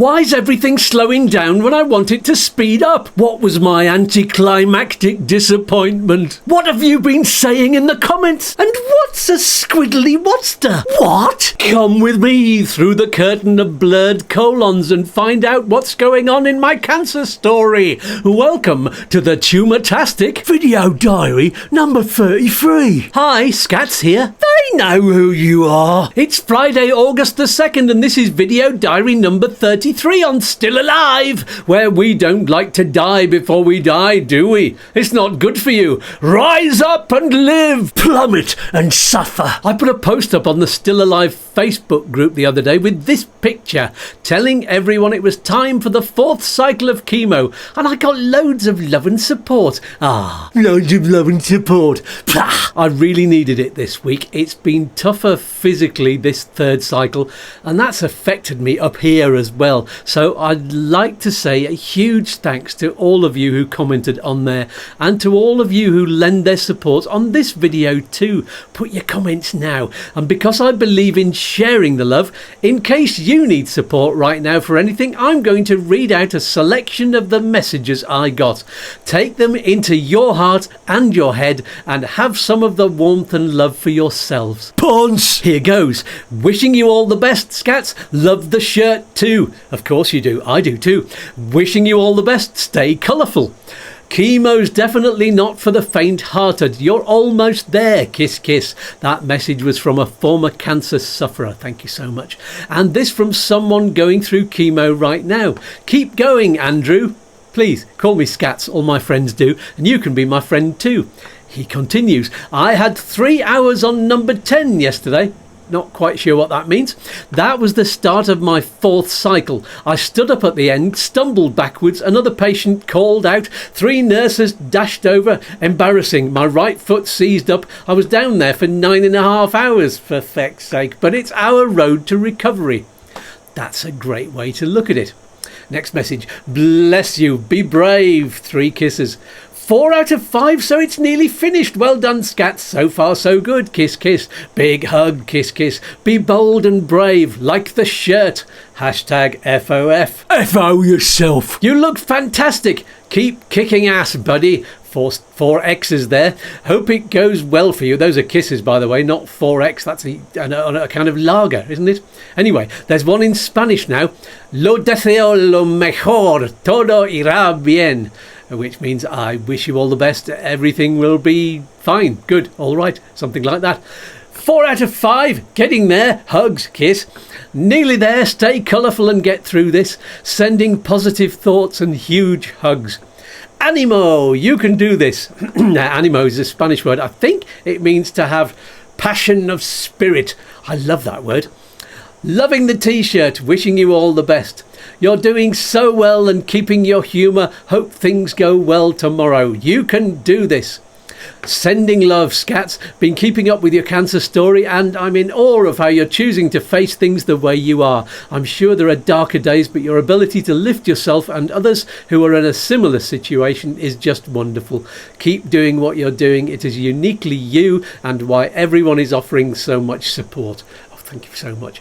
Why's everything slowing down when I want it to speed up? What was my anticlimactic disappointment? What have you been saying in the comments? And what's a Squiddly Whatster? What? Come with me through the curtain of blurred colons and find out what's going on in my cancer story. Welcome to the Tumotastic Video Diary number 33. Hi, Skatz here. They know who you are. It's Friday, August the 2nd, and this is Video Diary number 33 on Still Alive, where we don't like to die before we die, do we? It's not good for you. Rise up and live, plummet and suffer. I put a post up on the Still Alive Facebook group the other day with this picture, telling everyone it was time for the 4th cycle of chemo, and I got loads of love and support. Loads of love and support. I really needed it this week. It's been tougher physically this 3rd cycle, and that's affected me up here as well. So I'd like to say a huge thanks to all of you who commented on there, and to all of you who lend their support on this video too. Put your comments now, and because I believe in sharing the love, in case you need support right now for anything, I'm going to read out a selection of the messages I got. Take them into your heart and your head and have some of the warmth and love for yourselves. Ponce! Here goes. Wishing you all the best, Skatz. Love the shirt too. Of course you do. I do too. Wishing you all the best. Stay colourful. Chemo's definitely not for the faint-hearted. You're almost there. Kiss, kiss. That message was from a former cancer sufferer. Thank you so much. And this from someone going through chemo right now. Keep going, Andrew. Please, call me Skatz. All my friends do. And you can be my friend too. He continues. I had 3 hours on number 10 yesterday. Not quite sure what that means. That was the start of my 4th cycle. I stood up at the end, stumbled backwards, another patient called out, 3 nurses dashed over, embarrassing, my right foot seized up. I was down there for 9.5 hours, for feck's sake, but it's our road to recovery. That's a great way to look at it. Next message. Bless you, be brave, 3 kisses. 4 out of 5, so it's nearly finished. Well done, Skatz. So far, so good. Kiss, kiss. Big hug. Kiss, kiss. Be bold and brave, like the shirt. Hashtag FOF. FO yourself. You look fantastic. Keep kicking ass, buddy. 4 X's there. Hope it goes well for you. Those are kisses, by the way, not 4X. That's a kind of lager, isn't it? Anyway, there's one in Spanish now. Lo deseo lo mejor. Todo irá bien. Which means I wish you all the best. Everything will be fine, good, all right, something like that. 4 out of 5, getting there. Hugs, kiss. Nearly there. Stay colourful and get through this. Sending positive thoughts and huge hugs. Animo, you can do this. Animo is a Spanish word. I think it means to have passion of spirit. I love that word. Loving the t-shirt, wishing you all the best. You're doing so well and keeping your humour. Hope things go well tomorrow. You can do this. Sending love, Skatz. Been keeping up with your cancer story, and I'm in awe of how you're choosing to face things the way you are. I'm sure there are darker days, but your ability to lift yourself and others who are in a similar situation is just wonderful. Keep doing what you're doing. It is uniquely you and why everyone is offering so much support. Oh, thank you so much.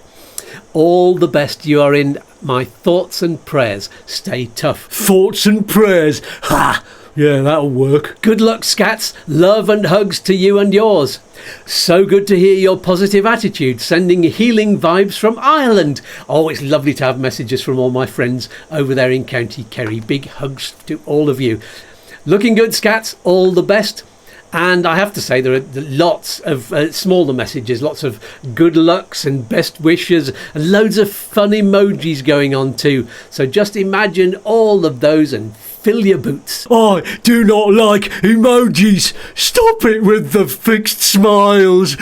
All the best. You are in my thoughts and prayers. Stay tough. Thoughts and prayers. Ha! Yeah, that'll work. Good luck, Skatz. Love and hugs to you and yours. So good to hear your positive attitude. Sending healing vibes from Ireland. Oh, it's lovely to have messages from all my friends over there in County Kerry. Big hugs to all of you. Looking good, Skatz. All the best. And I have to say there are lots of smaller messages, lots of good lucks and best wishes, and loads of fun emojis going on too. So just imagine all of those and fill your boots. I do not like emojis. Stop it with the fixed smiles.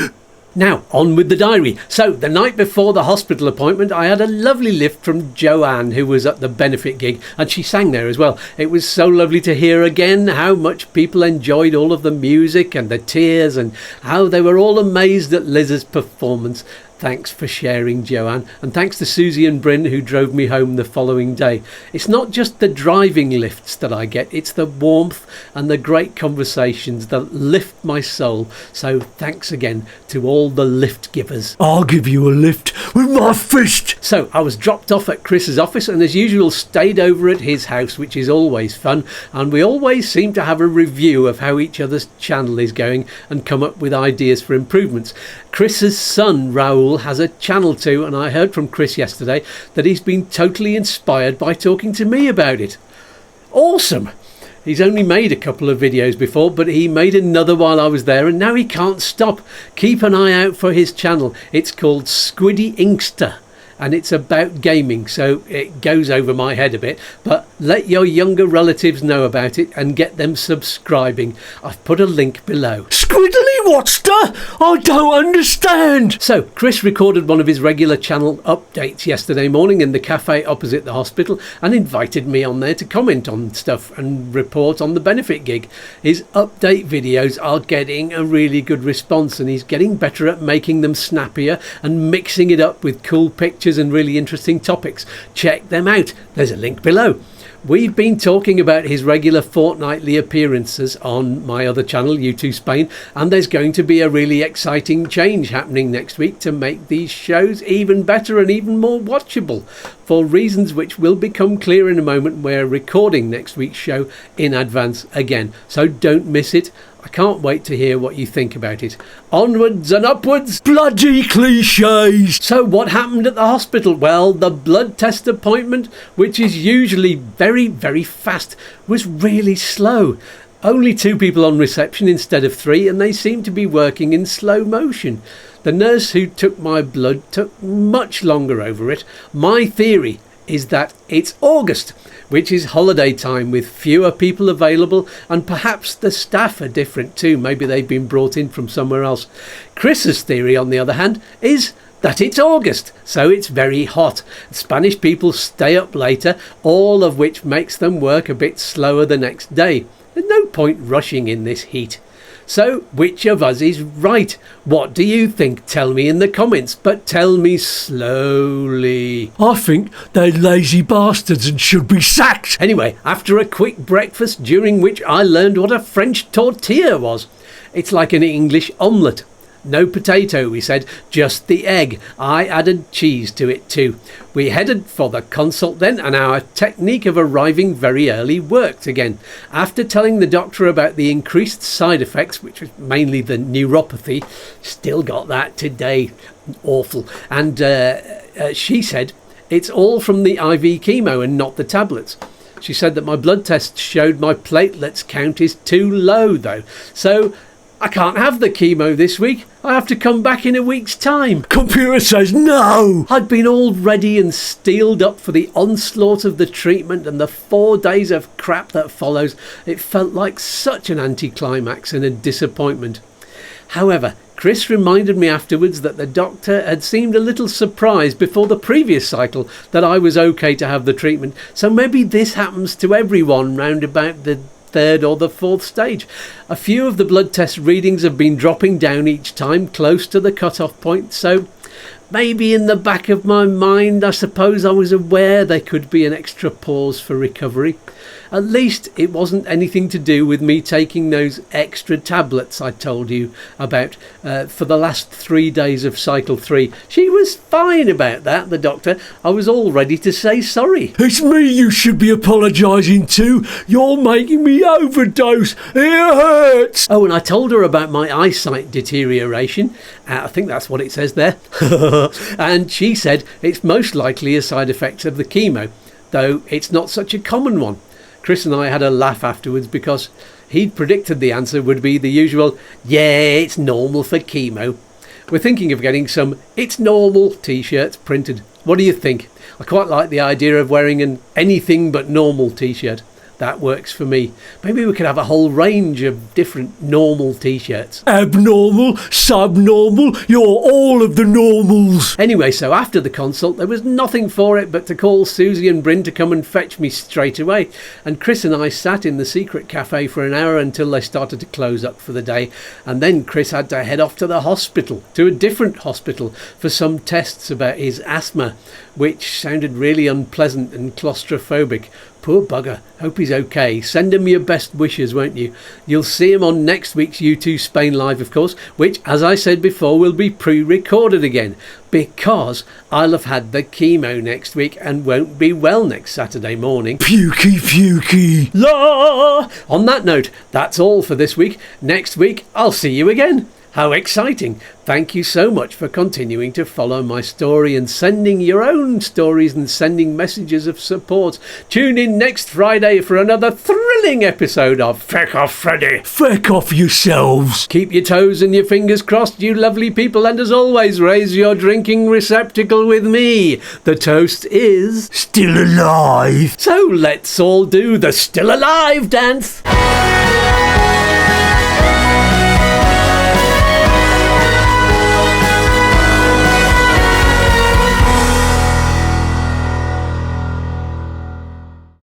Now, on with the diary. So, the night before the hospital appointment, I had a lovely lift from Joanne, who was at the benefit gig, and she sang there as well. It was so lovely to hear again how much people enjoyed all of the music and the tears, and how they were all amazed at Liz's performance. Thanks for sharing, Joanne, and thanks to Susie and Bryn who drove me home the following day. It's not just the driving lifts that I get, it's the warmth and the great conversations that lift my soul. So thanks again to all the lift givers. I'll give you a lift with my fist. So I was dropped off at Chris's office and as usual stayed over at his house, which is always fun, and we always seem to have a review of how each other's channel is going and come up with ideas for improvements. Chris's son Raoul has a channel too, and I heard from Chris yesterday that he's been totally inspired by talking to me about it. Awesome! He's only made a couple of videos before, but he made another while I was there and now he can't stop. Keep an eye out for his channel. It's called Squiddly Inkster and it's about gaming, so it goes over my head a bit, but let your younger relatives know about it and get them subscribing. I've put a link below. Squiddly Whatster? I don't understand. So Chris recorded one of his regular channel updates yesterday morning in the cafe opposite the hospital and invited me on there to comment on stuff and report on the benefit gig. His update videos are getting a really good response and he's getting better at making them snappier and mixing it up with cool pictures and really interesting topics. Check them out. There's a link below. We've been talking about his regular fortnightly appearances on my other channel, YouTooSpain, and there's going to be a really exciting change happening next week to make these shows even better and even more watchable. For reasons which will become clear in a moment, we're recording next week's show in advance again, so don't miss it. I can't wait to hear what you think about it. Onwards and upwards. Bloody cliches. So what happened at the hospital? Well, the blood test appointment, which is usually very, very fast, was really slow. Only 2 people on reception instead of 3, and they seem to be working in slow motion. The nurse who took my blood took much longer over it. My theory is that it's August, which is holiday time with fewer people available, and perhaps the staff are different too. Maybe they've been brought in from somewhere else. Chris's theory, on the other hand, is that it's August, so it's very hot. Spanish people stay up later, all of which makes them work a bit slower the next day. There's no point rushing in this heat. So, which of us is right? What do you think? Tell me in the comments, but tell me slowly. I think they're lazy bastards and should be sacked. Anyway, after a quick breakfast during which I learned what a French tortilla was. It's like an English omelette. No potato, we said, just the egg. I added cheese to it too. We headed for the consult then, and our technique of arriving very early worked again. After telling the doctor about the increased side effects, which was mainly the neuropathy, still got that today, awful, and she said it's all from the IV chemo and not the tablets. She said that my blood test showed my platelets count is too low though, so I can't have the chemo this week. I have to come back in a week's time. Computer says no. I'd been all ready and steeled up for the onslaught of the treatment and the 4 days of crap that follows. It felt like such an anticlimax and a disappointment. However, Chris reminded me afterwards that the doctor had seemed a little surprised before the previous cycle that I was okay to have the treatment. So maybe this happens to everyone round about the 3rd or the 4th stage. A few of the blood test readings have been dropping down each time close to the cut-off point, so maybe in the back of my mind I suppose I was aware there could be an extra pause for recovery. At least it wasn't anything to do with me taking those extra tablets I told you about for the last 3 days of cycle 3. She was fine about that, the doctor. I was all ready to say sorry. It's me you should be apologising to. You're making me overdose. It hurts. Oh, and I told her about my eyesight deterioration. I think that's what it says there. And she said it's most likely a side effect of the chemo, though it's not such a common one. Chris and I had a laugh afterwards because he'd predicted the answer would be the usual, yeah, it's normal for chemo. We're thinking of getting some It's Normal t-shirts printed. What do you think? I quite like the idea of wearing an anything but normal t-shirt. That works for me. Maybe we could have a whole range of different normal t-shirts. Abnormal, subnormal, you're all of the normals. Anyway, so after the consult, there was nothing for it but to call Susie and Bryn to come and fetch me straight away. And Chris and I sat in the secret cafe for an hour until they started to close up for the day. And then Chris had to head off to the hospital, to a different hospital, for some tests about his asthma, which sounded really unpleasant and claustrophobic. Poor bugger. Hope he's okay. Send him your best wishes, won't you? You'll see him on next week's YouTooSpain Live, of course, which, as I said before, will be pre-recorded again, because I'll have had the chemo next week and won't be well next Saturday morning. Pukey, pukey. La! On that note, that's all for this week. Next week, I'll see you again. How exciting! Thank you so much for continuing to follow my story and sending your own stories and sending messages of support. Tune in next Friday for another thrilling episode of Feck Off Freddy. Feck off yourselves. Keep your toes and your fingers crossed, you lovely people, and as always, raise your drinking receptacle with me. The toast is... Still alive. So let's all do the Still Alive dance.